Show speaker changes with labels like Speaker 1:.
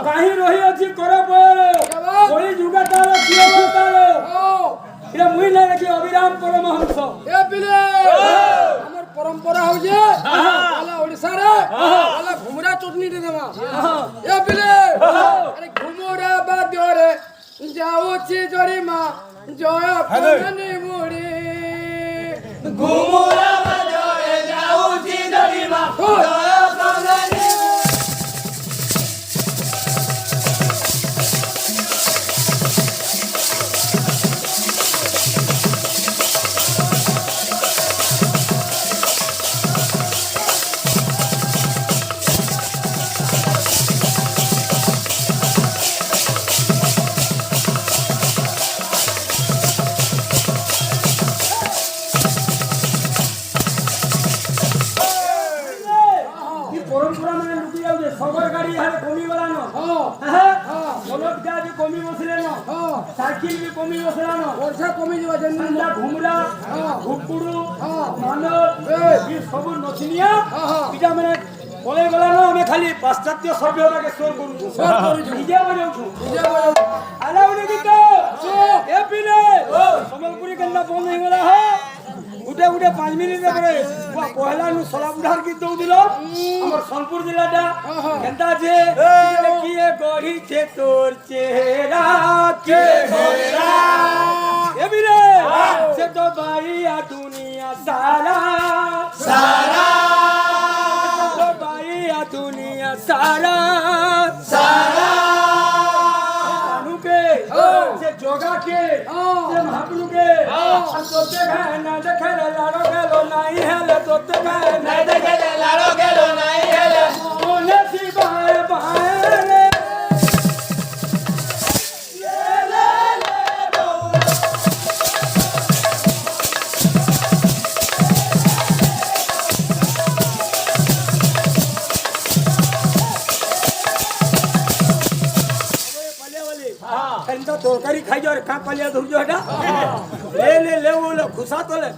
Speaker 1: কাহি রহি আছে কর পয়র ওই যুগা তার কি অবতার এটা মুই না রাখি অবিরাম পরমহংস
Speaker 2: এ পিলে আমার পরম্পরা হচ্ছে আলা ওড়িশা রে আলা ঘুমরা চটনি দে দেবা এ পিলে আরে ঘুমরা বাদ্যরে যাওছি জরিমা জয় পনে মুড়ি
Speaker 1: ঘুমরা বাজরে যাউছি দরিমা জয় পনে পরম্পরা মানে লুকি যাচ্ছে সবার গাড়ি হারে কমি বলানো হ্যাঁ বলদ গাড়ি কমি বসলেনো সাইকেল বি কমি বসলানো
Speaker 2: বর্ষা কমে যাওয়া জন্য
Speaker 1: সন্ধ্যা ঘুমরা ঘুকুড়ু মানব এই সব নচিনিয়া এটা মানে বলে গলানো আমি খালি পাশ্চাত্য সভ্যতাকে স্টোর করুছু নিজে বজাউছু আলাউনি গীত এ পিলে সম্বলপুরি কেন্দ্র বন্ধ হয়ে গলা হ গুটে গুটে 5 মিনিট পরে পহলা নু সলা বুঢ়ার গীত দউদিল আমার সোনপুর জেলাটা কেনতা যে কিয়ে গড়িছে তোর চেহারা কে গড়া এবিরে সে তো বাইয়া দুনিয়া সারা সারা তো বাইয়া দুনিয়া সারা সারা নুকে সে যোগা কে সে মহাপ্রভুকে তোতে গায় না দেখে লাড়ো গেল নাই হেলে তোতে গায় না দেখে লাড়ো গেল নাই হেলে মনে শিবায় বায় তরকারি খাই যাওয়ার কাঁ পালিয়া ধরছো এটা লে লে খুশা তোলে